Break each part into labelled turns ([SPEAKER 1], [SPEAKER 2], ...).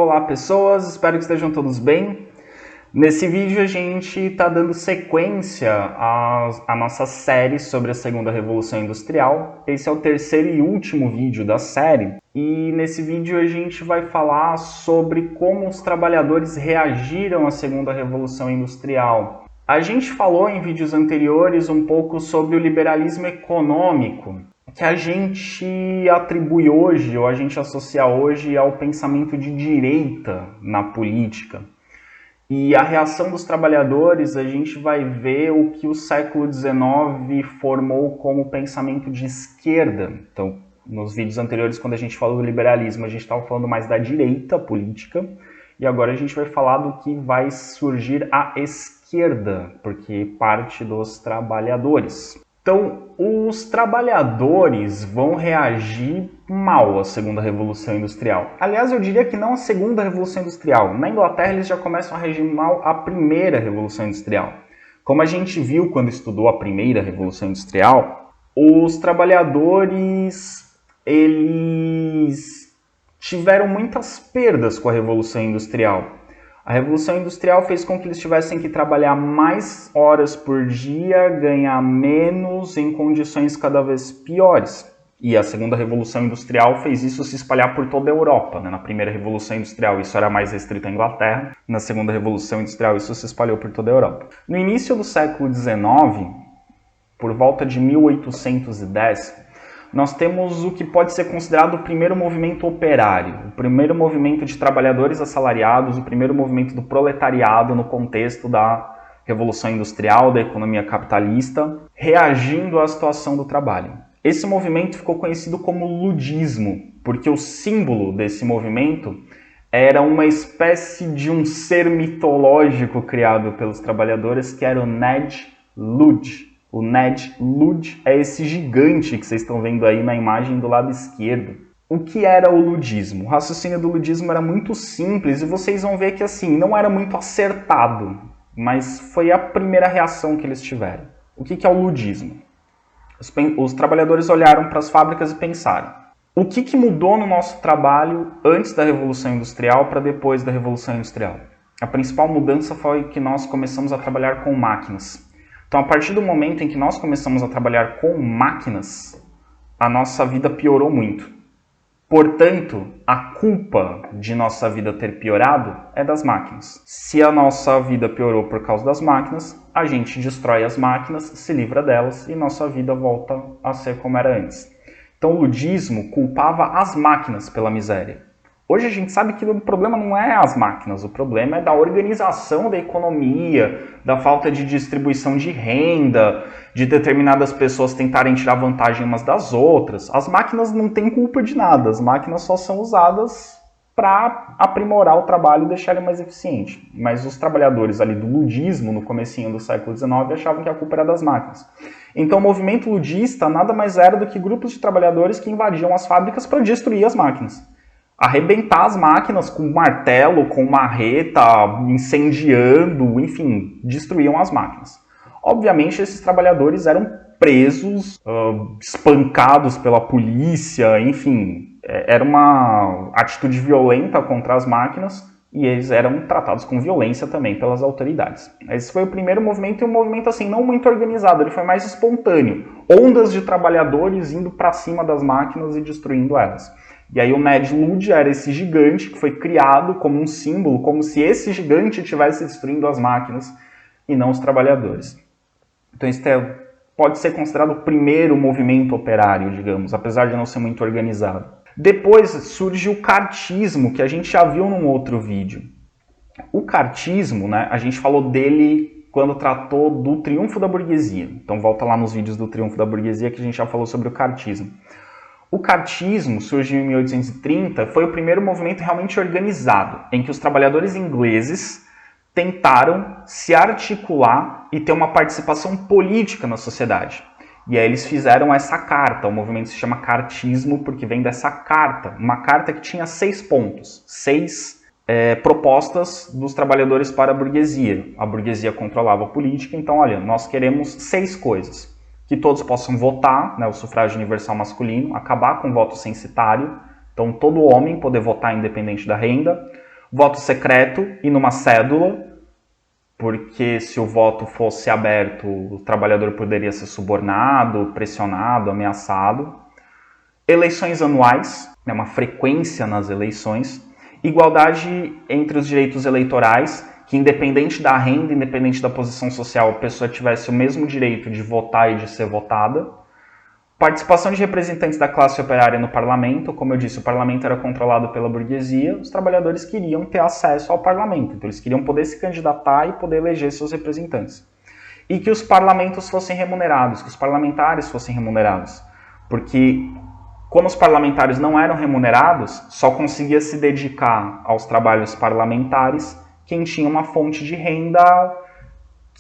[SPEAKER 1] Olá pessoas, espero que estejam todos bem. Nesse vídeo a gente está dando sequência à nossa série sobre a Segunda Revolução Industrial. Esse é o terceiro e último vídeo da série. E nesse vídeo a gente vai falar sobre como os trabalhadores reagiram à Segunda Revolução Industrial. A gente falou em vídeos anteriores um pouco sobre o liberalismo econômico, que a gente atribui hoje, ou a gente associa hoje ao pensamento de direita na política. E a reação dos trabalhadores, a gente vai ver o que o século XIX formou como pensamento de esquerda. Então, nos vídeos anteriores, quando a gente falou do liberalismo, a gente estava falando mais da direita política, e agora a gente vai falar do que vai surgir à esquerda, porque parte dos trabalhadores. Então, os trabalhadores vão reagir mal à Segunda Revolução Industrial. Aliás, eu diria que não a Segunda Revolução Industrial. Na Inglaterra, eles já começam a reagir mal à Primeira Revolução Industrial. Como a gente viu quando estudou a Primeira Revolução Industrial, os trabalhadores, eles tiveram muitas perdas com a Revolução Industrial. A Revolução Industrial fez com que eles tivessem que trabalhar mais horas por dia, ganhar menos em condições cada vez piores. E a Segunda Revolução Industrial fez isso se espalhar por toda a Europa. Na Primeira Revolução Industrial isso era mais restrito à Inglaterra, na Segunda Revolução Industrial isso se espalhou por toda a Europa. No início do século XIX, por volta de 1810, nós temos o que pode ser considerado o primeiro movimento operário, o primeiro movimento de trabalhadores assalariados, o primeiro movimento do proletariado no contexto da Revolução Industrial, da economia capitalista, reagindo à situação do trabalho. Esse movimento ficou conhecido como ludismo, porque o símbolo desse movimento era uma espécie de um ser mitológico criado pelos trabalhadores, que era o Ned Ludd. O Ned Ludd é esse gigante que vocês estão vendo aí na imagem do lado esquerdo. O que era o ludismo? O raciocínio do ludismo era muito simples e vocês vão ver que assim, não era muito acertado, mas foi a primeira reação que eles tiveram. O que é o ludismo? Os trabalhadores olharam para as fábricas e pensaram: o que mudou no nosso trabalho antes da Revolução Industrial para depois da Revolução Industrial? A principal mudança foi que nós começamos a trabalhar com máquinas. Então, a partir do momento em que nós começamos a trabalhar com máquinas, a nossa vida piorou muito. Portanto, a culpa de nossa vida ter piorado é das máquinas. Se a nossa vida piorou por causa das máquinas, a gente destrói as máquinas, se livra delas e nossa vida volta a ser como era antes. Então, o ludismo culpava as máquinas pela miséria. Hoje a gente sabe que o problema não é as máquinas, o problema é da organização da economia, da falta de distribuição de renda, de determinadas pessoas tentarem tirar vantagem umas das outras. As máquinas não têm culpa de nada, as máquinas só são usadas para aprimorar o trabalho e deixar ele mais eficiente. Mas os trabalhadores ali do ludismo, no comecinho do século XIX, achavam que a culpa era das máquinas. Então o movimento ludista nada mais era do que grupos de trabalhadores que invadiam as fábricas para destruir as máquinas. Arrebentar as máquinas com martelo, com marreta, incendiando, enfim, destruíam as máquinas. Obviamente, esses trabalhadores eram presos, espancados pela polícia, enfim, era uma atitude violenta contra as máquinas e eles eram tratados com violência também pelas autoridades. Esse foi o primeiro movimento, e um movimento assim não muito organizado, ele foi mais espontâneo. Ondas de trabalhadores indo para cima das máquinas e destruindo elas. E aí o Ned Ludd era esse gigante que foi criado como um símbolo, como se esse gigante estivesse destruindo as máquinas e não os trabalhadores. Então isso pode ser considerado o primeiro movimento operário, digamos, apesar de não ser muito organizado. Depois surge o cartismo, que a gente já viu num outro vídeo. O cartismo, né, a gente falou dele quando tratou do triunfo da burguesia. Então volta lá nos vídeos do triunfo da burguesia que a gente já falou sobre o cartismo. O cartismo surgiu em 1830, foi o primeiro movimento realmente organizado, em que os trabalhadores ingleses tentaram se articular e ter uma participação política na sociedade. E aí eles fizeram essa carta, o movimento se chama cartismo porque vem dessa carta, uma carta que tinha 6 pontos, 6 propostas dos trabalhadores para a burguesia. A burguesia controlava a política, então olha, nós queremos 6 coisas. Que todos possam votar, né, o sufrágio universal masculino, acabar com o voto censitário, então todo homem poder votar independente da renda, Voto secreto e numa cédula, porque se o voto fosse aberto, o trabalhador poderia ser subornado, pressionado, ameaçado. Eleições anuais, uma frequência nas eleições. Igualdade entre os direitos eleitorais, que independente da renda, independente da posição social, a pessoa tivesse o mesmo direito de votar e de ser votada. Participação de representantes da classe operária no parlamento. Como eu disse, o parlamento era controlado pela burguesia, os trabalhadores queriam ter acesso ao parlamento, então eles queriam poder se candidatar e poder eleger seus representantes. E que os parlamentos fossem remunerados, que os parlamentares fossem remunerados, porque como os parlamentares não eram remunerados, só conseguia se dedicar aos trabalhos parlamentares quem tinha uma fonte de renda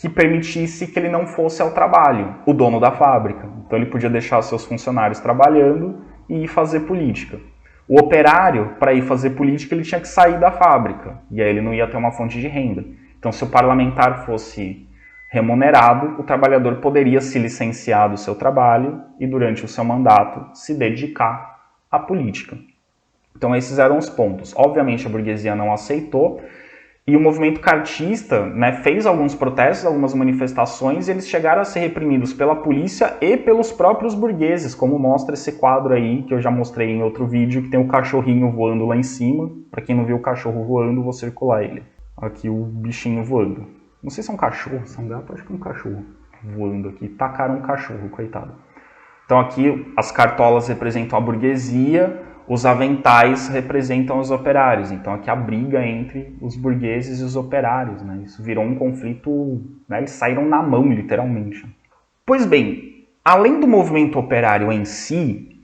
[SPEAKER 1] que permitisse que ele não fosse ao trabalho, o dono da fábrica. Então ele podia deixar seus funcionários trabalhando e ir fazer política. O operário, para ir fazer política, ele tinha que sair da fábrica, e aí ele não ia ter uma fonte de renda. Então se o parlamentar fosse remunerado, o trabalhador poderia se licenciar do seu trabalho e durante o seu mandato se dedicar à política. Então esses eram os pontos. Obviamente a burguesia não aceitou, e o movimento cartista, fez alguns protestos, algumas manifestações, e eles chegaram a ser reprimidos pela polícia e pelos próprios burgueses, como mostra esse quadro aí, que eu já mostrei em outro vídeo, que tem um cachorrinho voando lá em cima. Para quem não viu o cachorro voando, vou circular ele. Aqui o bichinho voando. Não sei se é um cachorro, se é um gato, acho que é um cachorro voando aqui. Tacaram um cachorro, coitado. Então aqui as cartolas representam a burguesia, os aventais representam os operários. Então aqui a briga entre os burgueses e os operários. Isso virou um conflito, eles saíram na mão, literalmente. Pois bem, além do movimento operário em si,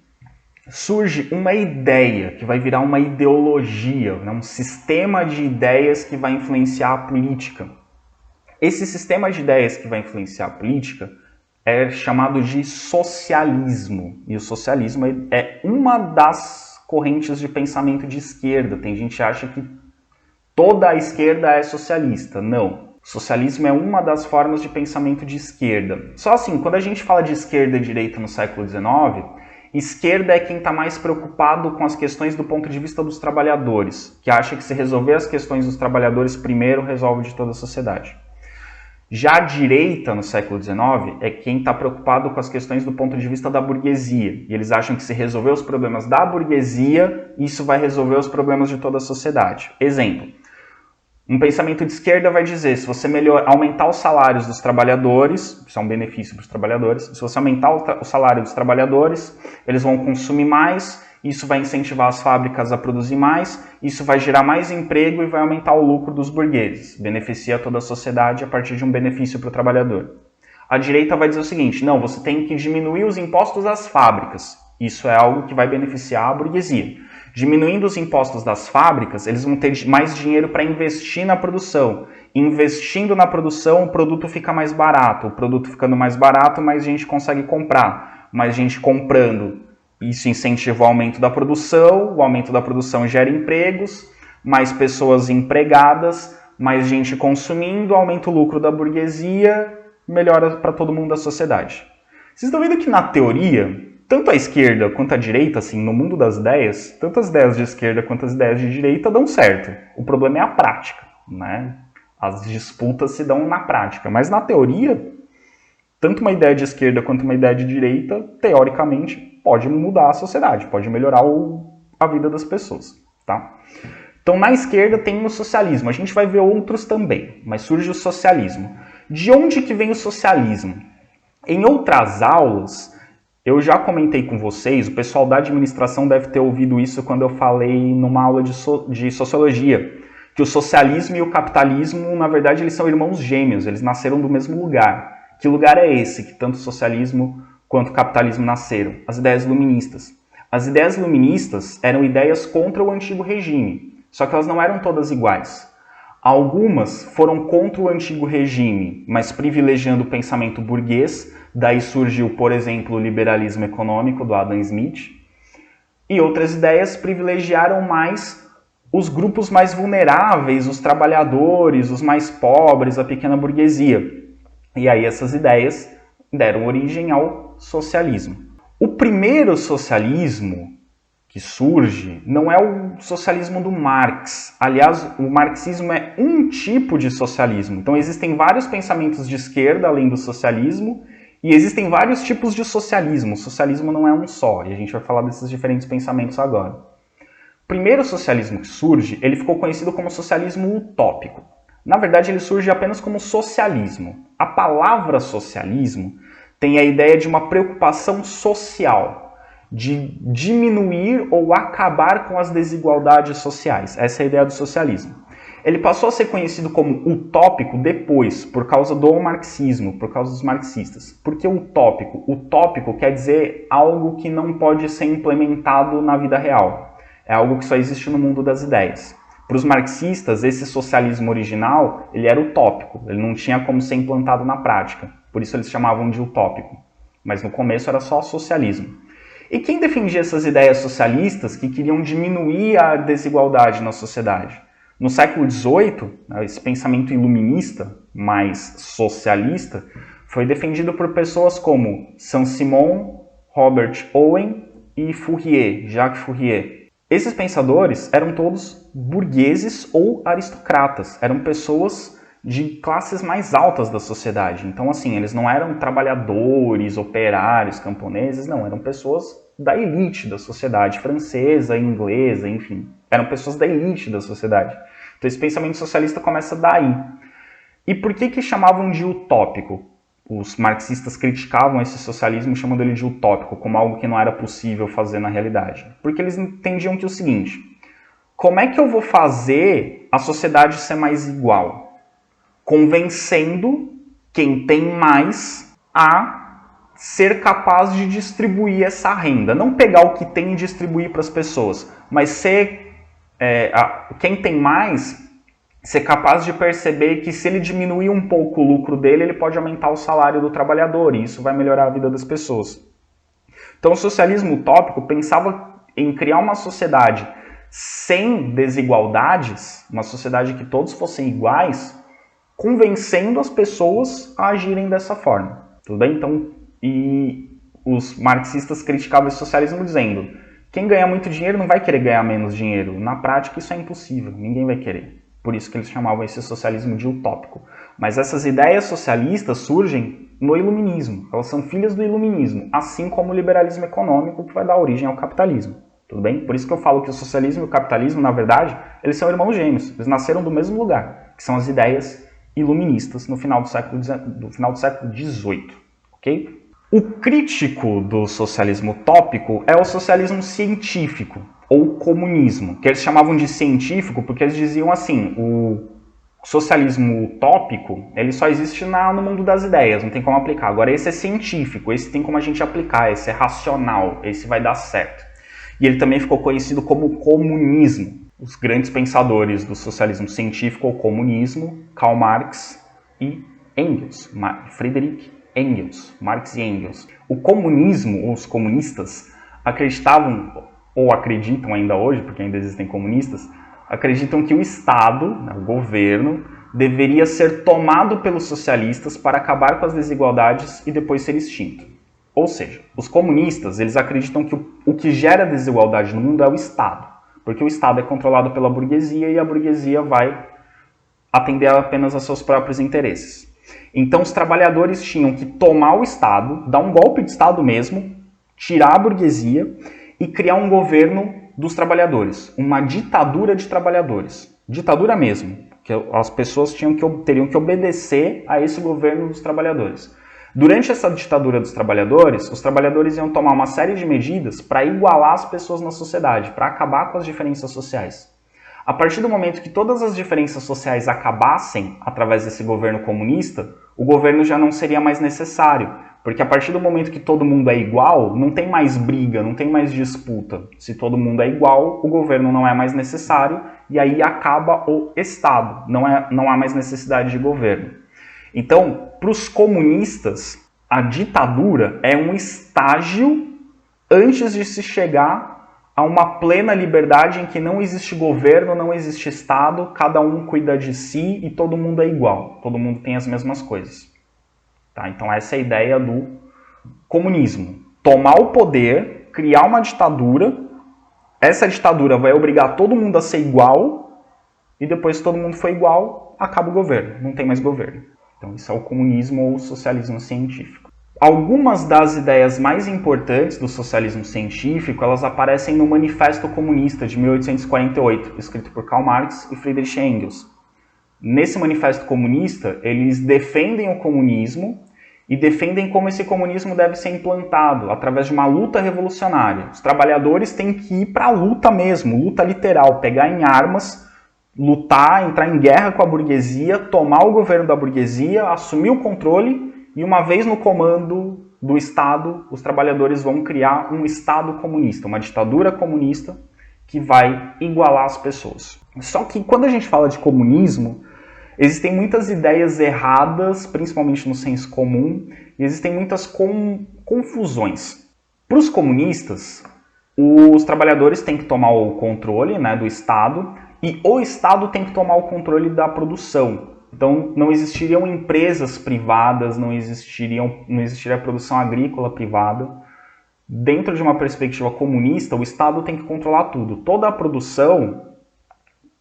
[SPEAKER 1] surge uma ideia que vai virar uma ideologia, um sistema de ideias que vai influenciar a política. Esse sistema de ideias que vai influenciar a política é chamado de socialismo. E o socialismo é uma das correntes de pensamento de esquerda. Tem gente que acha que toda a esquerda é socialista. Não. Socialismo é uma das formas de pensamento de esquerda. Só assim, quando a gente fala de esquerda e direita no século XIX, esquerda é quem está mais preocupado com as questões do ponto de vista dos trabalhadores, que acha que se resolver as questões dos trabalhadores primeiro, resolve de toda a sociedade. Já a direita, no século XIX, é quem está preocupado com as questões do ponto de vista da burguesia. E eles acham que se resolver os problemas da burguesia, isso vai resolver os problemas de toda a sociedade. Exemplo, um pensamento de esquerda vai dizer, se você aumentar os salários dos trabalhadores, isso é um benefício para os trabalhadores, se você aumentar o salário dos trabalhadores, eles vão consumir mais, isso vai incentivar as fábricas a produzir mais, isso vai gerar mais emprego e vai aumentar o lucro dos burgueses. Beneficia toda a sociedade a partir de um benefício para o trabalhador. A direita vai dizer o seguinte, não, você tem que diminuir os impostos das fábricas. Isso é algo que vai beneficiar a burguesia. Diminuindo os impostos das fábricas, eles vão ter mais dinheiro para investir na produção. Investindo na produção, o produto fica mais barato. O produto ficando mais barato, mais gente consegue comprar. Mais gente comprando. Isso incentiva o aumento da produção, o aumento da produção gera empregos, mais pessoas empregadas, mais gente consumindo, aumenta o lucro da burguesia, melhora para todo mundo da sociedade. Vocês estão vendo que na teoria, tanto a esquerda quanto a direita, assim, no mundo das ideias, tanto as ideias de esquerda quanto as ideias de direita dão certo. O problema é a prática, As disputas se dão na prática, mas na teoria, tanto uma ideia de esquerda quanto uma ideia de direita, teoricamente, pode mudar a sociedade, pode melhorar a vida das pessoas, tá? Então, na esquerda tem o socialismo. A gente vai ver outros também, mas surge o socialismo. De onde que vem o socialismo? Em outras aulas, eu já comentei com vocês, o pessoal da administração deve ter ouvido isso quando eu falei numa aula de sociologia, que o socialismo e o capitalismo, na verdade, eles são irmãos gêmeos, eles nasceram do mesmo lugar. Que lugar é esse que tanto o socialismo quanto o capitalismo nasceram? As ideias iluministas. As ideias iluministas eram ideias contra o antigo regime, só que elas não eram todas iguais. Algumas foram contra o antigo regime, mas privilegiando o pensamento burguês, daí surgiu, por exemplo, o liberalismo econômico do Adam Smith, e outras ideias privilegiaram mais os grupos mais vulneráveis, os trabalhadores, os mais pobres, a pequena burguesia. E aí essas ideias deram origem ao socialismo. O primeiro socialismo que surge não é o socialismo do Marx. Aliás, o marxismo é um tipo de socialismo. Então existem vários pensamentos de esquerda além do socialismo e existem vários tipos de socialismo. O socialismo não é um só, e a gente vai falar desses diferentes pensamentos agora. O primeiro socialismo que surge, ele ficou conhecido como socialismo utópico. Na verdade, ele surge apenas como socialismo. A palavra socialismo tem a ideia de uma preocupação social, de diminuir ou acabar com as desigualdades sociais. Essa é a ideia do socialismo. Ele passou a ser conhecido como utópico depois, por causa do marxismo, por causa dos marxistas. Por que utópico? Utópico quer dizer algo que não pode ser implementado na vida real. É algo que só existe no mundo das ideias. Para os marxistas, esse socialismo original, ele era utópico, ele não tinha como ser implantado na prática. Por isso eles chamavam de utópico. Mas no começo era só socialismo. E quem defendia essas ideias socialistas que queriam diminuir a desigualdade na sociedade? No século XVIII, esse pensamento iluminista, mais socialista, foi defendido por pessoas como Saint-Simon, Robert Owen e Fourier, Jacques Fourier. Esses pensadores eram todos burgueses ou aristocratas, eram pessoas de classes mais altas da sociedade. Então, assim, eles não eram trabalhadores, operários, camponeses, não, eram pessoas da elite da sociedade francesa, inglesa, enfim. Eram pessoas da elite da sociedade. Então, esse pensamento socialista começa daí. E por que chamavam de utópico? Os marxistas criticavam esse socialismo chamando ele de utópico, como algo que não era possível fazer na realidade. Porque eles entendiam que é o seguinte: como é que eu vou fazer a sociedade ser mais igual? Convencendo quem tem mais a ser capaz de distribuir essa renda. Não pegar o que tem e distribuir para as pessoas, mas ser quem tem mais ser capaz de perceber que se ele diminuir um pouco o lucro dele, ele pode aumentar o salário do trabalhador, e isso vai melhorar a vida das pessoas. Então o socialismo utópico pensava em criar uma sociedade sem desigualdades, uma sociedade que todos fossem iguais, convencendo as pessoas a agirem dessa forma. Tudo bem? Então, e os marxistas criticavam esse socialismo dizendo: quem ganha muito dinheiro não vai querer ganhar menos dinheiro. Na prática, isso é impossível, ninguém vai querer. Por isso que eles chamavam esse socialismo de utópico. Mas essas ideias socialistas surgem no iluminismo. Elas são filhas do iluminismo, assim como o liberalismo econômico, que vai dar origem ao capitalismo. Tudo bem? Por isso que eu falo que o socialismo e o capitalismo, na verdade, eles são irmãos gêmeos. Eles nasceram do mesmo lugar, que são as ideias iluministas no final do século XVIII. Ok? O crítico do socialismo utópico é o socialismo científico, ou comunismo, que eles chamavam de científico porque eles diziam assim: o socialismo utópico ele só existe no mundo das ideias, não tem como aplicar. Agora esse é científico, esse tem como a gente aplicar, esse é racional, esse vai dar certo. E ele também ficou conhecido como comunismo. Os grandes pensadores do socialismo científico ou comunismo, Karl Marx e Engels, Friedrich Engels, Marx e Engels. O comunismo, ou os comunistas, acreditavam, ou acreditam ainda hoje, porque ainda existem comunistas, acreditam que o Estado, o governo, deveria ser tomado pelos socialistas para acabar com as desigualdades e depois ser extinto. Ou seja, os comunistas eles acreditam que o que gera desigualdade no mundo é o Estado, porque o Estado é controlado pela burguesia e a burguesia vai atender apenas aos seus próprios interesses. Então os trabalhadores tinham que tomar o Estado, dar um golpe de Estado mesmo, tirar a burguesia e criar um governo dos trabalhadores, uma ditadura de trabalhadores. Ditadura mesmo, que as pessoas teriam que obedecer a esse governo dos trabalhadores. Durante essa ditadura dos trabalhadores, os trabalhadores iam tomar uma série de medidas para igualar as pessoas na sociedade, para acabar com as diferenças sociais. A partir do momento que todas as diferenças sociais acabassem através desse governo comunista, o governo já não seria mais necessário, porque a partir do momento que todo mundo é igual, não tem mais briga, não tem mais disputa. Se todo mundo é igual, o governo não é mais necessário e aí acaba o Estado, não há mais necessidade de governo. Então, para os comunistas, a ditadura é um estágio antes de se chegar a uma plena liberdade em que não existe governo, não existe Estado, cada um cuida de si e todo mundo é igual, todo mundo tem as mesmas coisas. Tá? Então essa é a ideia do comunismo. Tomar o poder, criar uma ditadura essa ditadura vai obrigar todo mundo a ser igual, e depois que todo mundo for igual, acaba o governo, não tem mais governo. Então isso é o comunismo ou o socialismo científico. Algumas das ideias mais importantes do socialismo científico, elas aparecem no Manifesto Comunista de 1848, escrito por Karl Marx e Friedrich Engels. Nesse Manifesto Comunista, eles defendem o comunismo e defendem como esse comunismo deve ser implantado, através de uma luta revolucionária. Os trabalhadores têm que ir para a luta mesmo, luta literal, pegar em armas, lutar, entrar em guerra com a burguesia, tomar o governo da burguesia, assumir o controle, e uma vez no comando do Estado, os trabalhadores vão criar um Estado comunista, uma ditadura comunista que vai igualar as pessoas. Só que quando a gente fala de comunismo, existem muitas ideias erradas, principalmente no senso comum, e existem muitas confusões. Para os comunistas, os trabalhadores têm que tomar o controle, né, do Estado, e o Estado tem que tomar o controle da produção. Então, não existiriam empresas privadas, não existiria produção agrícola privada. Dentro de uma perspectiva comunista, o Estado tem que controlar tudo. Toda a produção,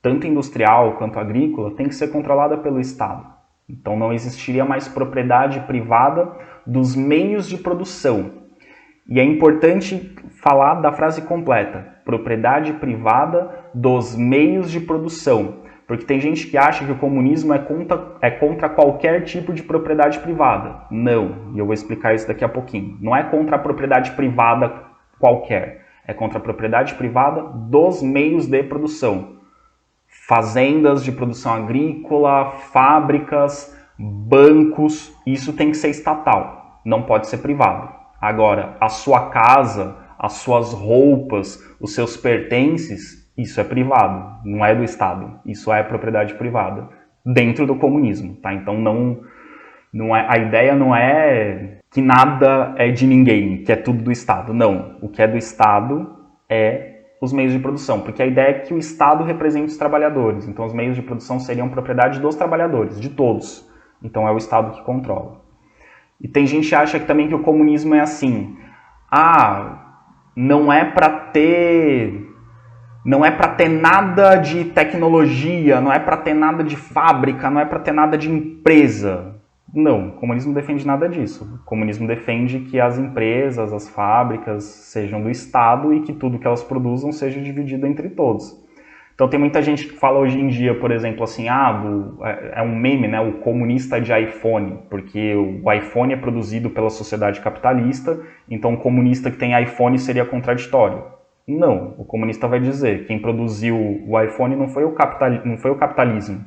[SPEAKER 1] tanto industrial quanto agrícola, tem que ser controlada pelo Estado. Então não existiria mais propriedade privada dos meios de produção. E é importante falar da frase completa: propriedade privada dos meios de produção. Porque tem gente que acha que o comunismo é contra qualquer tipo de propriedade privada. Não, e eu vou explicar isso daqui a pouquinho. Não é contra a propriedade privada qualquer, é contra a propriedade privada dos meios de produção. Fazendas de produção agrícola, fábricas, bancos, isso tem que ser estatal, não pode ser privado. Agora, a sua casa, as suas roupas, os seus pertences, isso é privado, não é do Estado, isso é propriedade privada, dentro do comunismo, tá? Então a ideia não é que nada é de ninguém, que é tudo do Estado, não. O que é do Estado é os meios de produção, porque a ideia é que o Estado represente os trabalhadores, então os meios de produção seriam propriedade dos trabalhadores, de todos, então é o Estado que controla. E tem gente que acha também que o comunismo é assim, não é para ter nada de tecnologia, não é para ter nada de fábrica, não é para ter nada de empresa. Não, o comunismo não defende nada disso. O comunismo defende que as empresas, as fábricas sejam do Estado e que tudo que elas produzam seja dividido entre todos. Então tem muita gente que fala hoje em dia, por exemplo, assim, é um meme, né, o comunista de iPhone, porque o iPhone é produzido pela sociedade capitalista, então o comunista que tem iPhone seria contraditório. Não, o comunista vai dizer, quem produziu o iPhone não foi o capitalismo,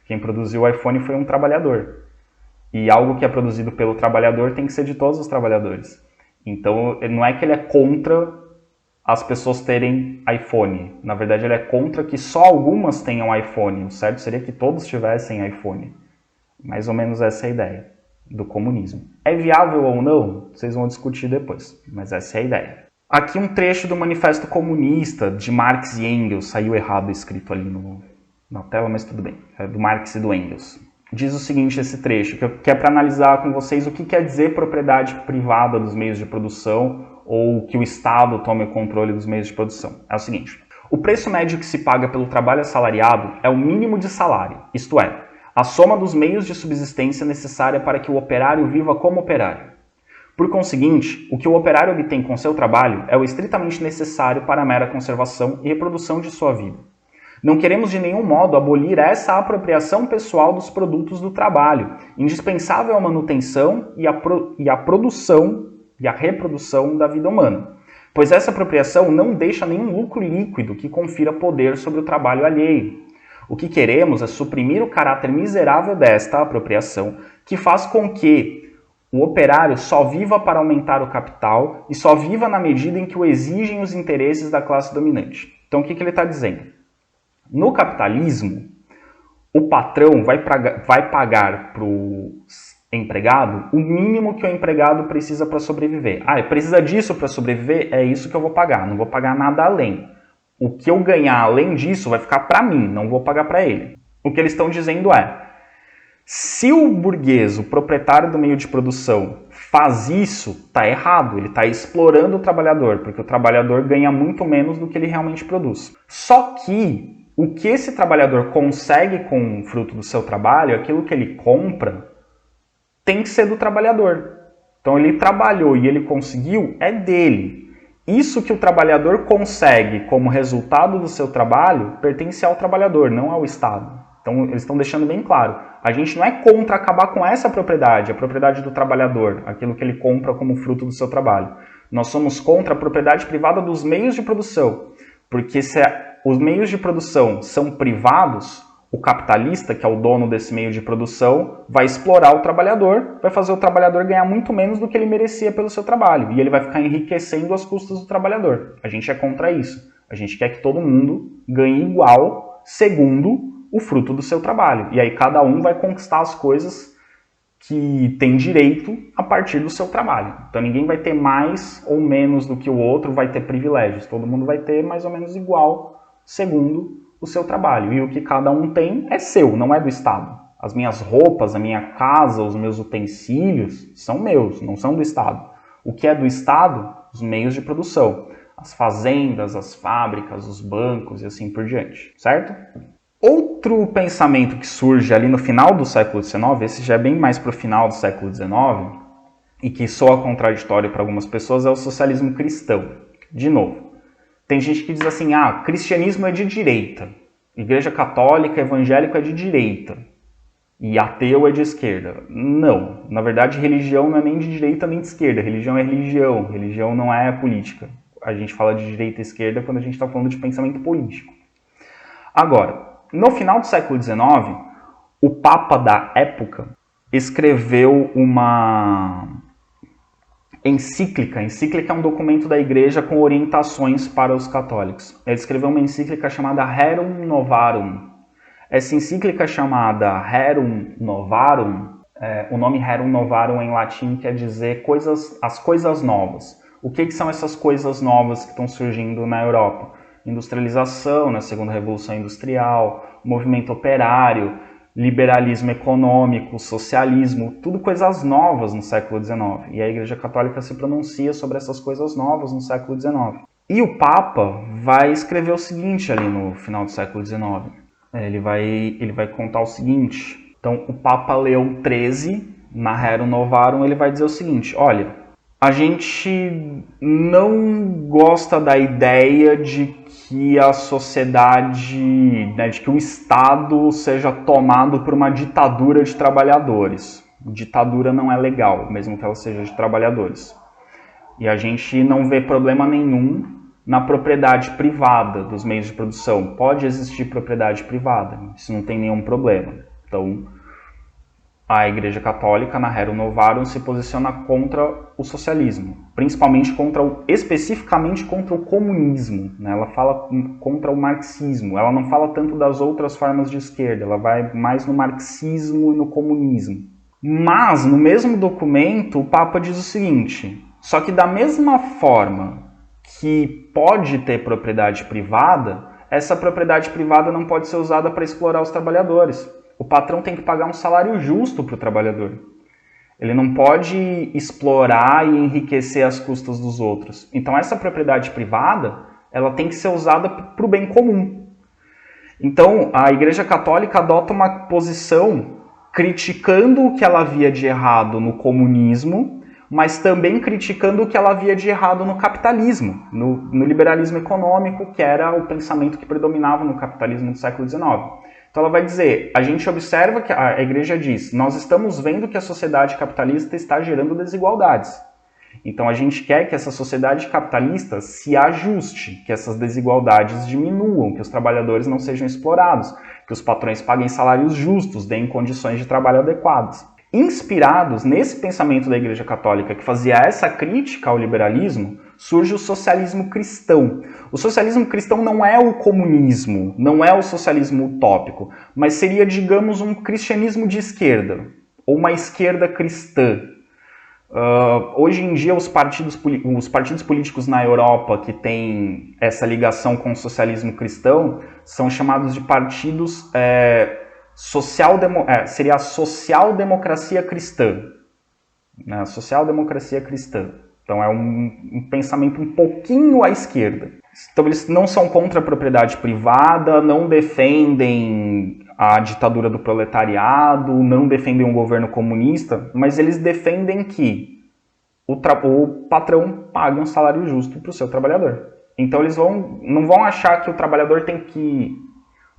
[SPEAKER 1] quem produziu o iPhone foi um trabalhador. E algo que é produzido pelo trabalhador tem que ser de todos os trabalhadores. Então, não é que ele é contra as pessoas terem iPhone. Na verdade, ele é contra que só algumas tenham iPhone. O certo seria que todos tivessem iPhone. Mais ou menos essa é a ideia do comunismo. É viável ou não? Vocês vão discutir depois, mas essa é a ideia. Aqui um trecho do Manifesto Comunista de Marx e Engels. Saiu errado escrito ali na tela, mas tudo bem. É do Marx e do Engels. Diz o seguinte, esse trecho, que é para analisar com vocês o que quer dizer propriedade privada dos meios de produção ou que o Estado tome o controle dos meios de produção. É o seguinte: o preço médio que se paga pelo trabalho assalariado é o mínimo de salário, isto é, a soma dos meios de subsistência necessária para que o operário viva como operário. Por conseguinte, o que o operário obtém com seu trabalho é o estritamente necessário para a mera conservação e reprodução de sua vida. Não queremos de nenhum modo abolir essa apropriação pessoal dos produtos do trabalho, indispensável à manutenção e à produção e à reprodução da vida humana, pois essa apropriação não deixa nenhum lucro líquido que confira poder sobre o trabalho alheio. O que queremos é suprimir o caráter miserável desta apropriação, que faz com que o operário só viva para aumentar o capital e só viva na medida em que o exigem os interesses da classe dominante. Então o que ele está dizendo? No capitalismo, o patrão vai pagar para o empregado o mínimo que o empregado precisa para sobreviver. Ele precisa disso para sobreviver? É isso que eu vou pagar, não vou pagar nada além. O que eu ganhar além disso vai ficar para mim, não vou pagar para ele. O que eles estão dizendo é, se o burguês, o proprietário do meio de produção, faz isso, está errado. Ele está explorando o trabalhador, porque o trabalhador ganha muito menos do que ele realmente produz. Só que o que esse trabalhador consegue com o fruto do seu trabalho, aquilo que ele compra, tem que ser do trabalhador. Então ele trabalhou e ele conseguiu, é dele. Isso que o trabalhador consegue como resultado do seu trabalho pertence ao trabalhador, não ao Estado. Então eles estão deixando bem claro. A gente não é contra acabar com essa propriedade, a propriedade do trabalhador, aquilo que ele compra como fruto do seu trabalho. Nós somos contra a propriedade privada dos meios de produção. Porque se os meios de produção são privados, o capitalista, que é o dono desse meio de produção, vai explorar o trabalhador, vai fazer o trabalhador ganhar muito menos do que ele merecia pelo seu trabalho. E ele vai ficar enriquecendo às custas do trabalhador. A gente é contra isso. A gente quer que todo mundo ganhe igual, segundo o fruto do seu trabalho. E aí cada um vai conquistar as coisas que tem direito a partir do seu trabalho. Então ninguém vai ter mais ou menos do que o outro, vai ter privilégios. Todo mundo vai ter mais ou menos igual, segundo o seu trabalho. E o que cada um tem é seu, não é do Estado. As minhas roupas, a minha casa, os meus utensílios são meus, não são do Estado. O que é do Estado? Os meios de produção. As fazendas, as fábricas, os bancos e assim por diante, certo? Outro pensamento que surge ali no final do século XIX, esse já é bem mais para o final do século XIX, e que soa contraditório para algumas pessoas, é o socialismo cristão. De novo, tem gente que diz assim, cristianismo é de direita, igreja católica, evangélico é de direita, e ateu é de esquerda. Não, na verdade religião não é nem de direita nem de esquerda, religião é religião, religião não é política. A gente fala de direita e esquerda quando a gente está falando de pensamento político. Agora, no final do século XIX, o Papa da época escreveu uma encíclica. Encíclica é um documento da igreja com orientações para os católicos. Ele escreveu uma encíclica chamada Rerum Novarum. Essa encíclica chamada Rerum Novarum, o nome Rerum Novarum em latim quer dizer as coisas novas. O que são essas coisas novas que estão surgindo na Europa? Industrialização, na segunda revolução industrial, movimento operário, liberalismo econômico, socialismo, tudo coisas novas no século XIX. E a Igreja Católica se pronuncia sobre essas coisas novas no século XIX. E o Papa vai escrever o seguinte ali no final do século XIX. Ele vai contar o seguinte. Então, o Papa Leão XIII, na Rerum Novarum, ele vai dizer o seguinte, olha, a gente não gosta da ideia de que a sociedade, de que o Estado seja tomado por uma ditadura de trabalhadores. Ditadura não é legal, mesmo que ela seja de trabalhadores. E a gente não vê problema nenhum na propriedade privada dos meios de produção. Pode existir propriedade privada, isso não tem nenhum problema. Então, a Igreja Católica, na Rerum Novarum, se posiciona contra o socialismo, especificamente contra o comunismo, né? Ela fala contra o marxismo, ela não fala tanto das outras formas de esquerda, ela vai mais no marxismo e no comunismo. Mas, no mesmo documento, o Papa diz o seguinte, só que da mesma forma que pode ter propriedade privada, essa propriedade privada não pode ser usada para explorar os trabalhadores. O patrão tem que pagar um salário justo para o trabalhador. Ele não pode explorar e enriquecer às custas dos outros. Então essa propriedade privada, ela tem que ser usada para o bem comum. Então a Igreja Católica adota uma posição criticando o que ela via de errado no comunismo, mas também criticando o que ela via de errado no capitalismo, no liberalismo econômico, que era o pensamento que predominava no capitalismo do século XIX. Então ela vai dizer, a gente observa que a igreja diz, nós estamos vendo que a sociedade capitalista está gerando desigualdades. Então a gente quer que essa sociedade capitalista se ajuste, que essas desigualdades diminuam, que os trabalhadores não sejam explorados, que os patrões paguem salários justos, deem condições de trabalho adequadas. Inspirados nesse pensamento da Igreja Católica que fazia essa crítica ao liberalismo, surge o socialismo cristão. O socialismo cristão não é o comunismo, não é o socialismo utópico, mas seria, digamos, um cristianismo de esquerda, ou uma esquerda cristã. Hoje em dia, os partidos políticos na Europa que têm essa ligação com o socialismo cristão são chamados de partidos... seria a social-democracia cristã. né? A social-democracia cristã. Então é um pensamento um pouquinho à esquerda. Então eles não são contra a propriedade privada, não defendem a ditadura do proletariado, não defendem um governo comunista, mas eles defendem que o patrão pague um salário justo para o seu trabalhador. Então eles não vão achar que o trabalhador tem que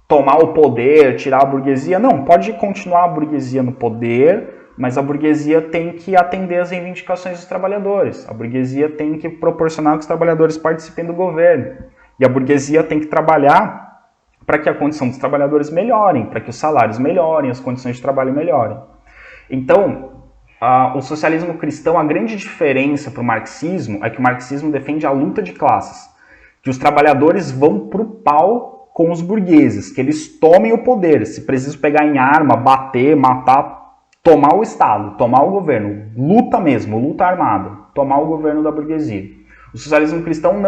[SPEAKER 1] tomar o poder, tirar a burguesia. Não, pode continuar a burguesia no poder, mas a burguesia tem que atender às reivindicações dos trabalhadores. A burguesia tem que proporcionar que os trabalhadores participem do governo. E a burguesia tem que trabalhar para que a condição dos trabalhadores melhorem, para que os salários melhorem, as condições de trabalho melhorem. Então, o socialismo cristão, a grande diferença para o marxismo é que o marxismo defende a luta de classes, que os trabalhadores vão para o pau com os burgueses, que eles tomem o poder, se preciso pegar em arma, bater, matar, tomar o Estado, tomar o governo, luta mesmo, luta armada, tomar o governo da burguesia. O socialismo cristão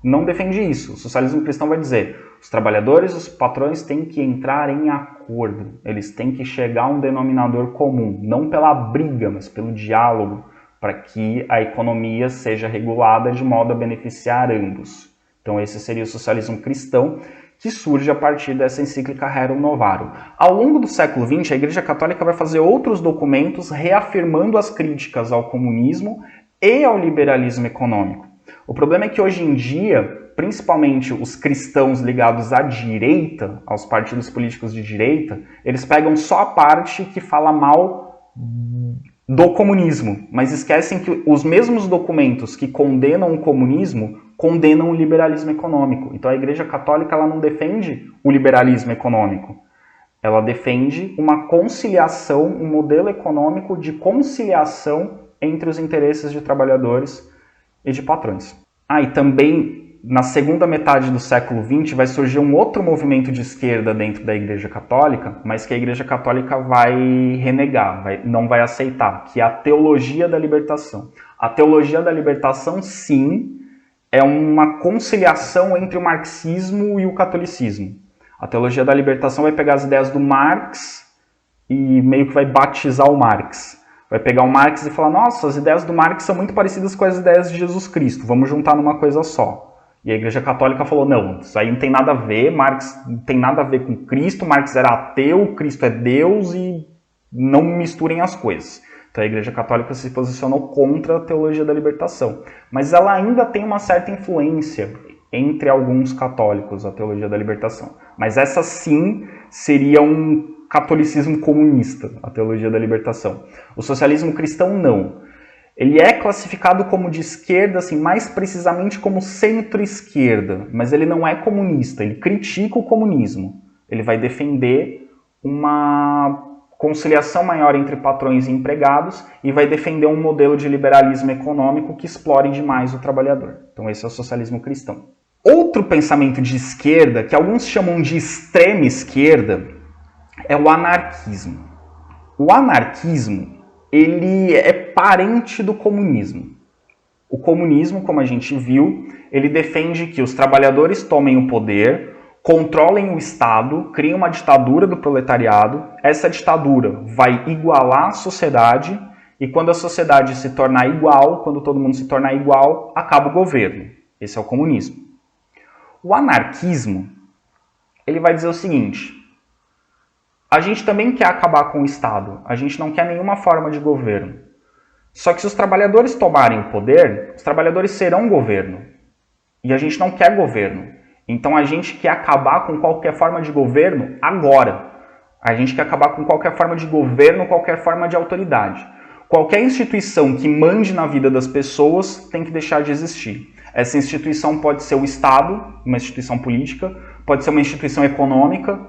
[SPEAKER 1] não defende isso. O socialismo cristão vai dizer, os trabalhadores, os patrões têm que entrar em acordo, eles têm que chegar a um denominador comum, não pela briga, mas pelo diálogo, para que a economia seja regulada de modo a beneficiar ambos. Então esse seria o socialismo cristão, que surge a partir dessa encíclica Rerum Novarum. Ao longo do século XX, a Igreja Católica vai fazer outros documentos reafirmando as críticas ao comunismo e ao liberalismo econômico. O problema é que hoje em dia, principalmente os cristãos ligados à direita, aos partidos políticos de direita, eles pegam só a parte que fala mal do comunismo, mas esquecem que os mesmos documentos que condenam o comunismo condenam o liberalismo econômico. Então a Igreja Católica ela não defende o liberalismo econômico. Ela defende uma conciliação, um modelo econômico de conciliação entre os interesses de trabalhadores e de patrões. E também, na segunda metade do século XX, vai surgir um outro movimento de esquerda dentro da Igreja Católica, mas que a Igreja Católica vai renegar, não vai aceitar, que é a teologia da libertação. A teologia da libertação, sim, é uma conciliação entre o marxismo e o catolicismo. A teologia da libertação vai pegar as ideias do Marx e meio que vai batizar o Marx. Vai pegar o Marx e falar, nossa, as ideias do Marx são muito parecidas com as ideias de Jesus Cristo, vamos juntar numa coisa só. E a Igreja Católica falou, não, isso aí não tem nada a ver, Marx não tem nada a ver com Cristo, Marx era ateu, Cristo é Deus e não misturem as coisas. Então a Igreja Católica se posicionou contra a teologia da libertação. Mas ela ainda tem uma certa influência entre alguns católicos, a teologia da libertação. Mas essa sim seria um catolicismo comunista, a teologia da libertação. O socialismo cristão não. Ele é classificado como de esquerda, assim, mais precisamente como centro-esquerda, mas ele não é comunista, ele critica o comunismo. Ele vai defender uma conciliação maior entre patrões e empregados e vai defender um modelo de liberalismo econômico que explore demais o trabalhador. Então esse é o socialismo cristão. Outro pensamento de esquerda, que alguns chamam de extrema esquerda, é o anarquismo. O anarquismo, ele é parente do comunismo. O comunismo, como a gente viu, ele defende que os trabalhadores tomem o poder, controlem o Estado, criem uma ditadura do proletariado, essa ditadura vai igualar a sociedade e quando a sociedade se tornar igual, quando todo mundo se tornar igual, acaba o governo. Esse é o comunismo. O anarquismo, ele vai dizer o seguinte, a gente também quer acabar com o Estado, a gente não quer nenhuma forma de governo. Só que se os trabalhadores tomarem o poder, os trabalhadores serão governo. E a gente não quer governo. Então a gente quer acabar com qualquer forma de governo agora. A gente quer acabar com qualquer forma de governo, qualquer forma de autoridade. Qualquer instituição que mande na vida das pessoas tem que deixar de existir. Essa instituição pode ser o Estado, uma instituição política, pode ser uma instituição econômica,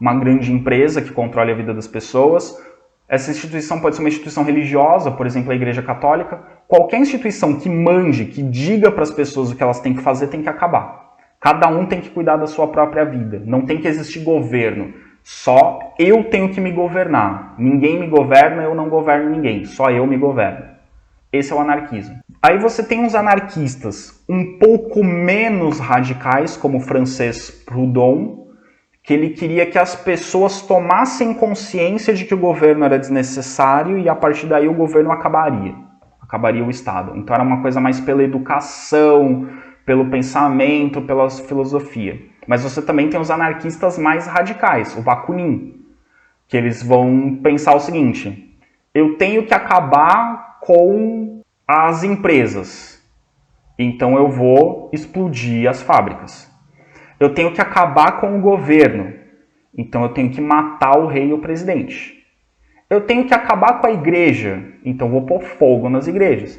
[SPEAKER 1] uma grande empresa que controle a vida das pessoas. Essa instituição pode ser uma instituição religiosa, por exemplo, a Igreja Católica. Qualquer instituição que mande, que diga para as pessoas o que elas têm que fazer, tem que acabar. Cada um tem que cuidar da sua própria vida. Não tem que existir governo. Só eu tenho que me governar. Ninguém me governa, eu não governo ninguém. Só eu me governo. Esse é o anarquismo. Aí você tem uns anarquistas um pouco menos radicais, como Frances Proudhon, que ele queria que as pessoas tomassem consciência de que o governo era desnecessário e a partir daí o governo acabaria o Estado. Então era uma coisa mais pela educação, pelo pensamento, pela filosofia. Mas você também tem os anarquistas mais radicais, o Bakunin, que eles vão pensar o seguinte: eu tenho que acabar com as empresas, então eu vou explodir as fábricas. Eu tenho que acabar com o governo, então eu tenho que matar o rei e o presidente. Eu tenho que acabar com a igreja, então eu vou pôr fogo nas igrejas.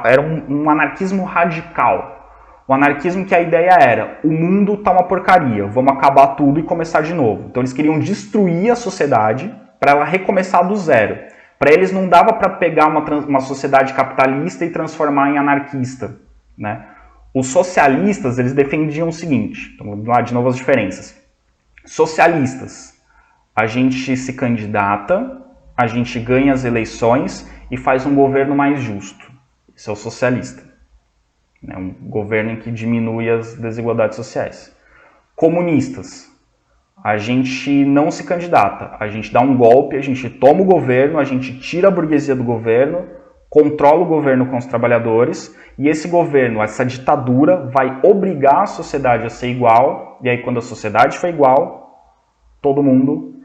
[SPEAKER 1] Era um anarquismo radical. O anarquismo que a ideia era: o mundo tá uma porcaria, vamos acabar tudo e começar de novo. Então eles queriam destruir a sociedade para ela recomeçar do zero. Para eles não dava para pegar uma sociedade capitalista e transformar em anarquista, né? Os socialistas, eles defendiam o seguinte, então vamos lá de novo as diferenças. Socialistas: a gente se candidata, a gente ganha as eleições e faz um governo mais justo. Esse é o socialista. É um governo em que diminui as desigualdades sociais. Comunistas: a gente não se candidata, a gente dá um golpe, a gente toma o governo, a gente tira a burguesia do governo, controla o governo com os trabalhadores, e esse governo, essa ditadura, vai obrigar a sociedade a ser igual, e aí quando a sociedade for igual, todo mundo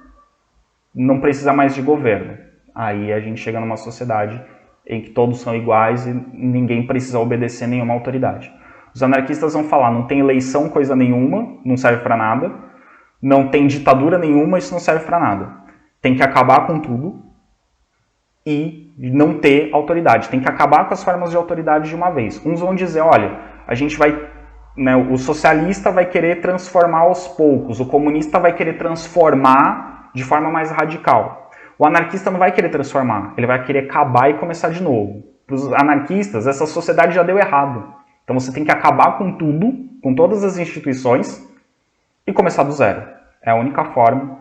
[SPEAKER 1] não precisa mais de governo. Aí a gente chega numa sociedade em que todos são iguais e ninguém precisa obedecer nenhuma autoridade. Os anarquistas vão falar: não tem eleição coisa nenhuma, não serve para nada, não tem ditadura nenhuma, isso não serve para nada. Tem que acabar com tudo e não ter autoridade. Tem que acabar com as formas de autoridade de uma vez. Uns vão dizer: olha, a gente vai, né, o socialista vai querer transformar aos poucos, o comunista vai querer transformar de forma mais radical. O anarquista não vai querer transformar, ele vai querer acabar e começar de novo. Para os anarquistas, essa sociedade já deu errado. Então você tem que acabar com tudo, com todas as instituições, e começar do zero. É a única forma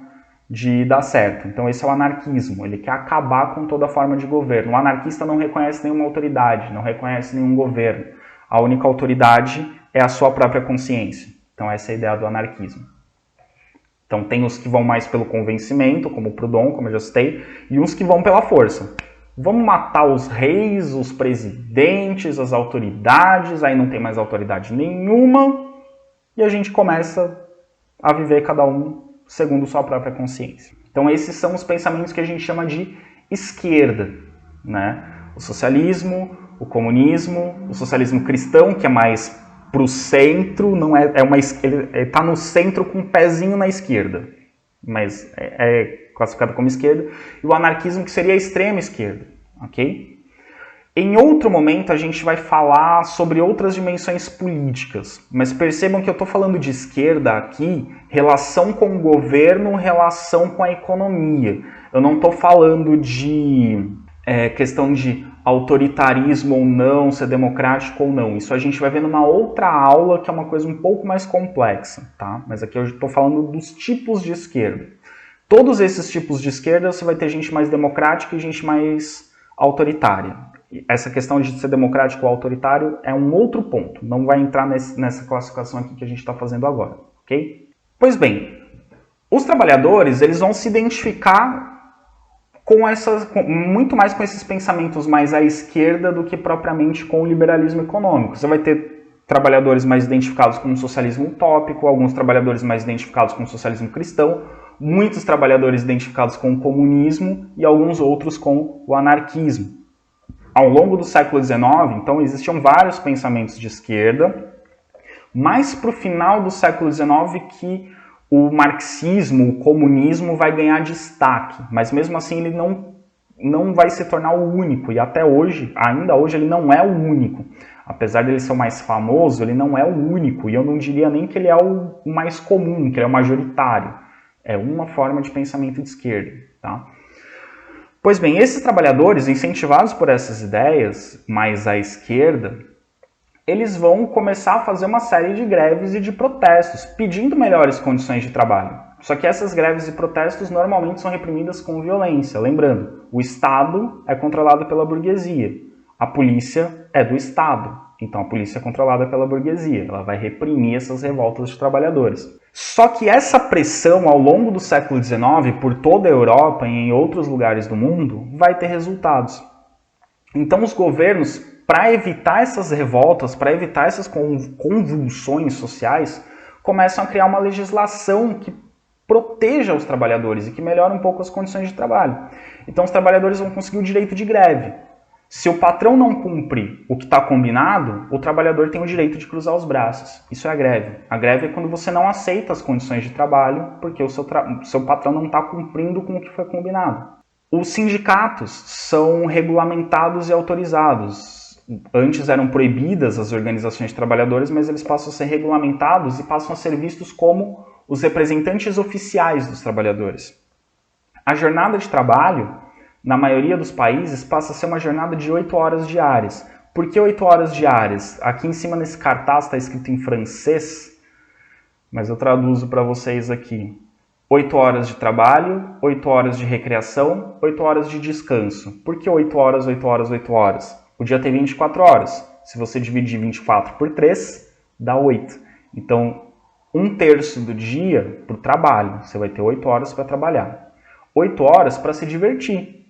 [SPEAKER 1] de dar certo. Então esse é o anarquismo, ele quer acabar com toda forma de governo. O anarquista não reconhece nenhuma autoridade, não reconhece nenhum governo. A única autoridade é a sua própria consciência. Então essa é a ideia do anarquismo. Então tem os que vão mais pelo convencimento, como o Proudhon, como eu já citei, e uns que vão pela força. Vamos matar os reis, os presidentes, as autoridades, aí não tem mais autoridade nenhuma, e a gente começa a viver cada um segundo sua própria consciência. Então esses são os pensamentos que a gente chama de esquerda, né? O socialismo, o comunismo, o socialismo cristão, que é mais para o centro, não é, ele está no centro com um pezinho na esquerda, mas é classificado como esquerda, e o anarquismo, que seria a extrema esquerda, ok? Em outro momento a gente vai falar sobre outras dimensões políticas, mas percebam que eu estou falando de esquerda aqui, relação com o governo, relação com a economia. Eu não estou falando de questão de autoritarismo ou não, ser democrático ou não. Isso a gente vai ver numa outra aula, que é uma coisa um pouco mais complexa, tá? Mas aqui eu estou falando dos tipos de esquerda. Todos esses tipos de esquerda, você vai ter gente mais democrática e gente mais autoritária. Essa questão de ser democrático ou autoritário é um outro ponto. Não vai entrar nessa classificação aqui que a gente está fazendo agora, ok? Pois bem, os trabalhadores, eles vão se identificar muito mais com esses pensamentos mais à esquerda do que propriamente com o liberalismo econômico. Você vai ter trabalhadores mais identificados com o socialismo utópico, alguns trabalhadores mais identificados com o socialismo cristão, muitos trabalhadores identificados com o comunismo e alguns outros com o anarquismo. Ao longo do século XIX, então, existiam vários pensamentos de esquerda, mas para o final do século XIX que o marxismo, o comunismo vai ganhar destaque, mas mesmo assim ele não vai se tornar o único, e até hoje, ainda hoje, ele não é o único. Apesar dele ser o mais famoso, ele não é o único, e eu não diria nem que ele é o mais comum, que ele é o majoritário. É uma forma de pensamento de esquerda, tá? Pois bem, esses trabalhadores, incentivados por essas ideias mais à esquerda, eles vão começar a fazer uma série de greves e de protestos, pedindo melhores condições de trabalho. Só que essas greves e protestos normalmente são reprimidas com violência. Lembrando, o Estado é controlado pela burguesia, a polícia é do Estado. Então a polícia é controlada pela burguesia, ela vai reprimir essas revoltas de trabalhadores. Só que essa pressão ao longo do século XIX, por toda a Europa e em outros lugares do mundo, vai ter resultados. Então os governos, para evitar essas revoltas, para evitar essas convulsões sociais, começam a criar uma legislação que proteja os trabalhadores e que melhore um pouco as condições de trabalho. Então os trabalhadores vão conseguir o direito de greve. Se o patrão não cumprir o que está combinado, o trabalhador tem o direito de cruzar os braços. Isso é a greve. A greve é quando você não aceita as condições de trabalho porque o seu patrão não está cumprindo com o que foi combinado. Os sindicatos são regulamentados e autorizados. Antes eram proibidas as organizações de trabalhadores, mas eles passam a ser regulamentados e passam a ser vistos como os representantes oficiais dos trabalhadores. A jornada de trabalho, na maioria dos países, passa a ser uma jornada de 8 horas diárias. Por que 8 horas diárias? Aqui em cima nesse cartaz está escrito em francês, mas eu traduzo para vocês aqui. 8 horas de trabalho, 8 horas de recreação, 8 horas de descanso. Por que 8 horas, 8 horas, 8 horas? O dia tem 24 horas. Se você dividir 24 por 3, dá 8. Então, 1/3 do dia para o trabalho. Você vai ter 8 horas para trabalhar. 8 horas para se divertir,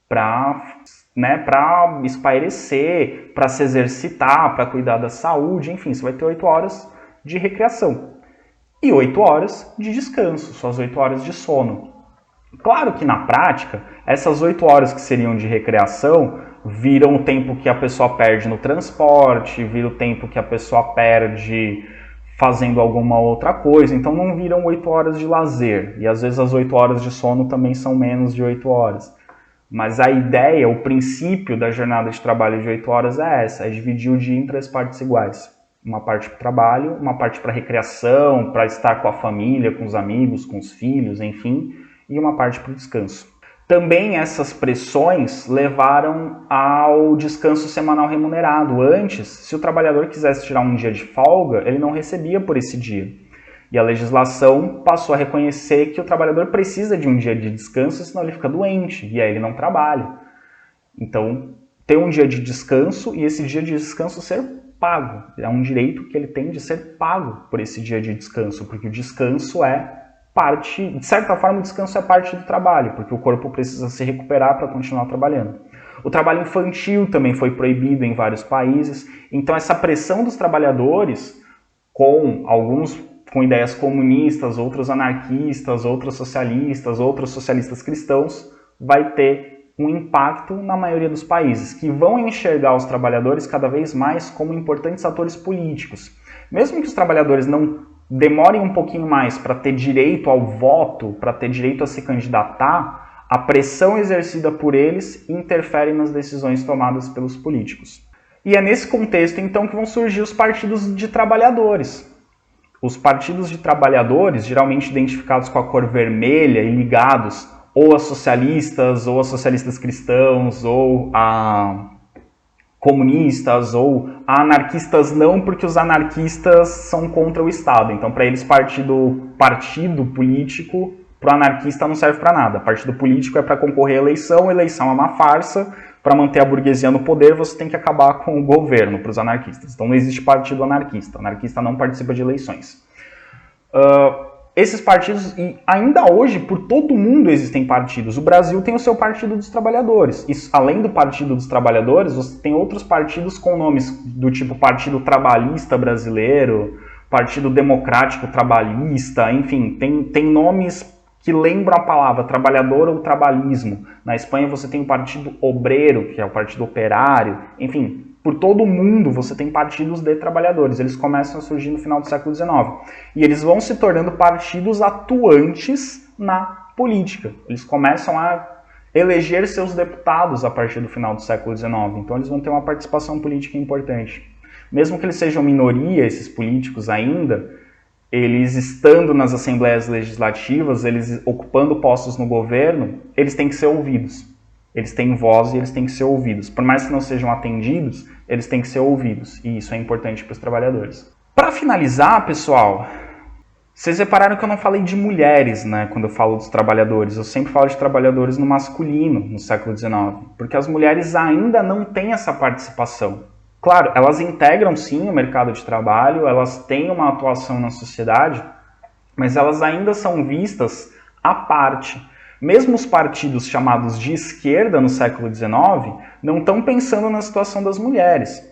[SPEAKER 1] para espairecer, para se exercitar, para cuidar da saúde, enfim, você vai ter 8 horas de recreação. E 8 horas de descanso, suas 8 horas de sono. Claro que na prática, essas 8 horas que seriam de recreação viram o tempo que a pessoa perde no transporte, vira o tempo que a pessoa perde fazendo alguma outra coisa, então não viram 8 horas de lazer. E às vezes as 8 horas de sono também são menos de 8 horas. Mas a ideia, o princípio da jornada de trabalho de 8 horas é essa, é dividir o dia em 3 partes iguais. Uma parte para o trabalho, uma parte para recreação, para estar com a família, com os amigos, com os filhos, enfim, e uma parte para o descanso. Também essas pressões levaram ao descanso semanal remunerado. Antes, se o trabalhador quisesse tirar um dia de folga, ele não recebia por esse dia. E a legislação passou a reconhecer que o trabalhador precisa de um dia de descanso, senão ele fica doente, e aí ele não trabalha. Então, ter um dia de descanso e esse dia de descanso ser pago. É um direito que ele tem de ser pago por esse dia de descanso, porque o descanso é parte, de certa forma, o descanso é parte do trabalho, porque o corpo precisa se recuperar para continuar trabalhando. O trabalho infantil também foi proibido em vários países, então essa pressão dos trabalhadores, com alguns com ideias comunistas, outros anarquistas, outros socialistas cristãos, vai ter um impacto na maioria dos países, que vão enxergar os trabalhadores cada vez mais como importantes atores políticos. Mesmo que os trabalhadores não demorem um pouquinho mais para ter direito ao voto, para ter direito a se candidatar, a pressão exercida por eles interfere nas decisões tomadas pelos políticos. E é nesse contexto, então, que vão surgir os partidos de trabalhadores. Os partidos de trabalhadores, geralmente identificados com a cor vermelha e ligados ou a socialistas cristãos, ou a comunistas, ou a anarquistas não, porque os anarquistas são contra o Estado. Então, para eles, partido político, para o anarquista não serve para nada. Partido político é para concorrer à eleição, eleição é uma farsa. Para manter a burguesia no poder, você tem que acabar com o governo, para os anarquistas. Então, não existe partido anarquista. O anarquista não participa de eleições. Esses partidos, e ainda hoje, por todo mundo existem partidos. O Brasil tem o seu Partido dos Trabalhadores. E, além do Partido dos Trabalhadores, você tem outros partidos com nomes do tipo Partido Trabalhista Brasileiro, Partido Democrático Trabalhista, enfim, tem nomes que lembram a palavra trabalhador ou trabalhismo. Na Espanha você tem o Partido Obreiro, que é o Partido Operário, enfim. Por todo o mundo você tem partidos de trabalhadores. Eles começam a surgir no final do século XIX. E eles vão se tornando partidos atuantes na política. Eles começam a eleger seus deputados a partir do final do século XIX. Então eles vão ter uma participação política importante. Mesmo que eles sejam minoria, esses políticos ainda, eles estando nas assembleias legislativas, eles ocupando postos no governo, eles têm que ser ouvidos. Eles têm voz e eles têm que ser ouvidos. Por mais que não sejam atendidos, eles têm que ser ouvidos. E isso é importante para os trabalhadores. Para finalizar, pessoal, vocês repararam que eu não falei de mulheres, né, quando eu falo dos trabalhadores. Eu sempre falo de trabalhadores no masculino, no século XIX. Porque as mulheres ainda não têm essa participação. Claro, elas integram sim o mercado de trabalho, elas têm uma atuação na sociedade, mas elas ainda são vistas à parte. Mesmo os partidos chamados de esquerda no século XIX não estão pensando na situação das mulheres.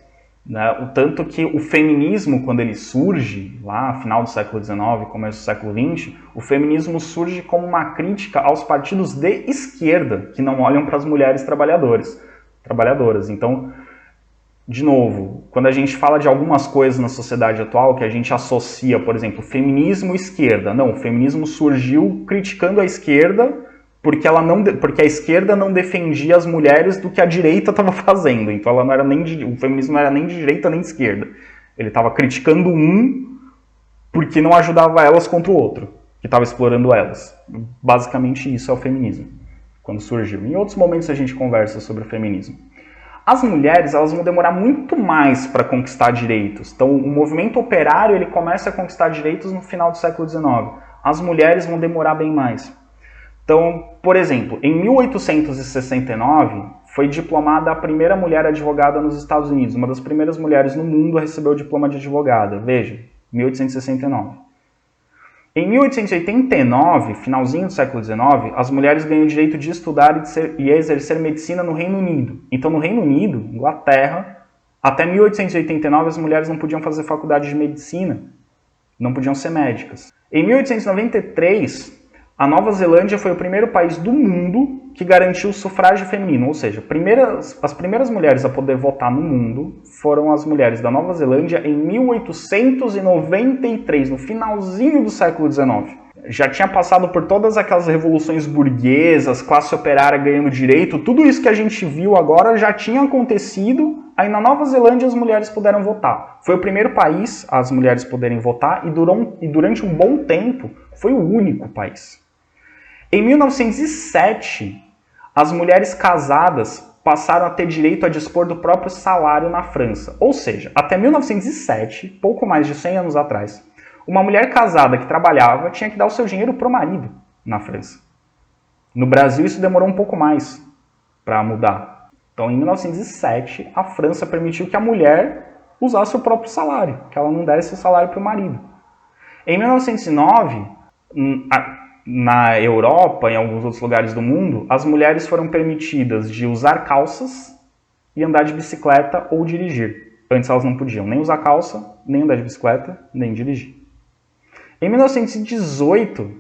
[SPEAKER 1] Né? O tanto que o feminismo, quando ele surge, lá no final do século XIX, começo do século XX, o feminismo surge como uma crítica aos partidos de esquerda, que não olham para as mulheres trabalhadoras. Então, de novo, quando a gente fala de algumas coisas na sociedade atual que a gente associa, por exemplo, feminismo e esquerda. Não, o feminismo surgiu criticando a esquerda porque a esquerda não defendia as mulheres do que a direita estava fazendo. Então ela não era o feminismo não era nem de direita nem de esquerda. Ele estava criticando um porque não ajudava elas contra o outro, que estava explorando elas. Basicamente isso é o feminismo, quando surgiu. Em outros momentos a gente conversa sobre o feminismo. As mulheres, elas vão demorar muito mais para conquistar direitos. Então, o movimento operário ele começa a conquistar direitos no final do século XIX. As mulheres vão demorar bem mais. Então, por exemplo, em 1869, foi diplomada a primeira mulher advogada nos Estados Unidos. Uma das primeiras mulheres no mundo a receber o diploma de advogada. Veja, 1869. Em 1889, finalzinho do século XIX, as mulheres ganham o direito de estudar e exercer medicina no Reino Unido. Então, no Reino Unido, Inglaterra, até 1889 as mulheres não podiam fazer faculdade de medicina, não podiam ser médicas. Em 1893, a Nova Zelândia foi o primeiro país do mundo que garantiu o sufrágio feminino, ou seja, as primeiras mulheres a poder votar no mundo foram as mulheres da Nova Zelândia em 1893, no finalzinho do século XIX. Já tinha passado por todas aquelas revoluções burguesas, classe operária ganhando direito, tudo isso que a gente viu agora já tinha acontecido, aí na Nova Zelândia as mulheres puderam votar. Foi o primeiro país as mulheres poderem votar e durante um bom tempo foi o único país. Em 1907, as mulheres casadas passaram a ter direito a dispor do próprio salário na França. Ou seja, até 1907, pouco mais de 100 anos atrás, uma mulher casada que trabalhava tinha que dar o seu dinheiro para o marido na França. No Brasil, isso demorou um pouco mais para mudar. Então, em 1907, a França permitiu que a mulher usasse o próprio salário, que ela não desse o salário para o marido. Em 1909, na Europa e em alguns outros lugares do mundo, as mulheres foram permitidas de usar calças e andar de bicicleta ou dirigir. Antes elas não podiam nem usar calça, nem andar de bicicleta, nem dirigir. Em 1918,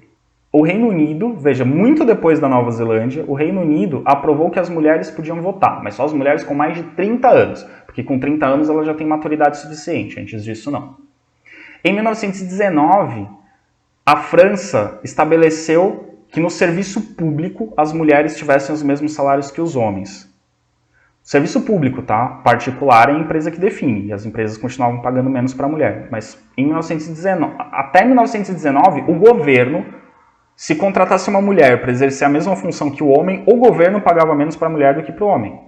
[SPEAKER 1] o Reino Unido, veja, muito depois da Nova Zelândia, o Reino Unido aprovou que as mulheres podiam votar, mas só as mulheres com mais de 30 anos, porque com 30 anos ela já tem maturidade suficiente, antes disso não. Em 1919, a França estabeleceu que no serviço público as mulheres tivessem os mesmos salários que os homens. Serviço público, tá? Particular é a empresa que define, e as empresas continuavam pagando menos para a mulher. Mas até 1919, o governo, se contratasse uma mulher para exercer a mesma função que o homem, o governo pagava menos para a mulher do que para o homem.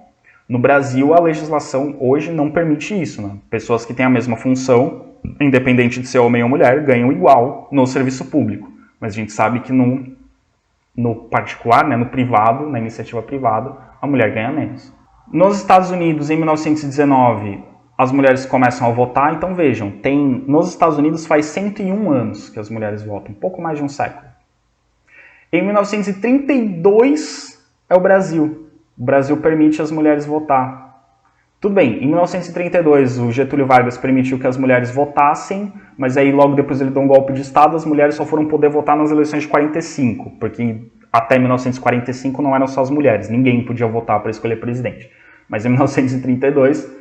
[SPEAKER 1] No Brasil, a legislação hoje não permite isso, né? Pessoas que têm a mesma função, independente de ser homem ou mulher, ganham igual no serviço público. Mas a gente sabe que no particular, né, no privado, na iniciativa privada, a mulher ganha menos. Nos Estados Unidos, em 1919, as mulheres começam a votar. Então vejam, nos Estados Unidos faz 101 anos que as mulheres votam, um pouco mais de um século. Em 1932 é o Brasil. O Brasil permite as mulheres votar. Tudo bem, em 1932 o Getúlio Vargas permitiu que as mulheres votassem, mas aí logo depois ele deu um golpe de Estado, as mulheres só foram poder votar nas eleições de 45, porque até 1945 não eram só as mulheres, ninguém podia votar para escolher presidente. Mas em 1932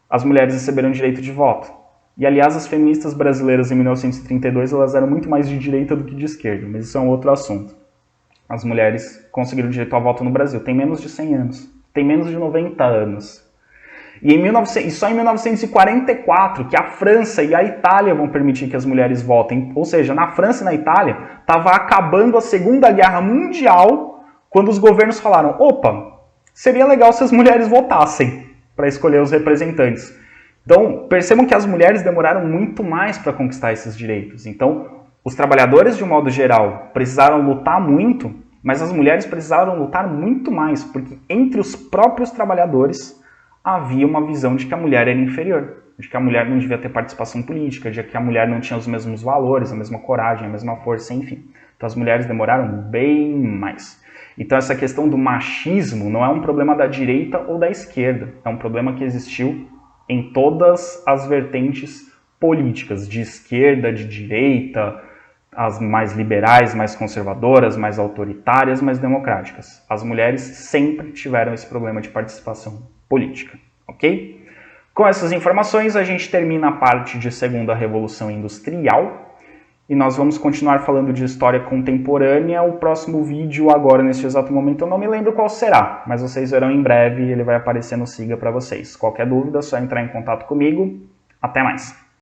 [SPEAKER 1] as mulheres receberam direito de voto. E aliás, as feministas brasileiras em 1932 elas eram muito mais de direita do que de esquerda, mas isso é um outro assunto. As mulheres conseguiram direito ao voto no Brasil, tem menos de 100 anos, tem menos de 90 anos. E só em 1944 que a França e a Itália vão permitir que as mulheres votem. Ou seja, na França e na Itália estava acabando a Segunda Guerra Mundial quando os governos falaram: opa, seria legal se as mulheres votassem para escolher os representantes. Então, percebam que as mulheres demoraram muito mais para conquistar esses direitos. Então, os trabalhadores, de um modo geral, precisaram lutar muito, mas as mulheres precisaram lutar muito mais, porque entre os próprios trabalhadores havia uma visão de que a mulher era inferior. de que a mulher não devia ter participação política, de que a mulher não tinha os mesmos valores, a mesma coragem, a mesma força, enfim. Então as mulheres demoraram bem mais. Então essa questão do machismo não é um problema da direita ou da esquerda, é um problema que existiu em todas as vertentes políticas, de esquerda, de direita, as mais liberais, mais conservadoras, mais autoritárias, mais democráticas. As mulheres sempre tiveram esse problema de participação política, ok? Com essas informações, a gente termina a parte de Segunda Revolução Industrial e nós vamos continuar falando de história contemporânea. O próximo vídeo, agora nesse exato momento, eu não me lembro qual será, mas vocês verão em breve, ele vai aparecer no Siga para vocês. Qualquer dúvida, é só entrar em contato comigo. Até mais!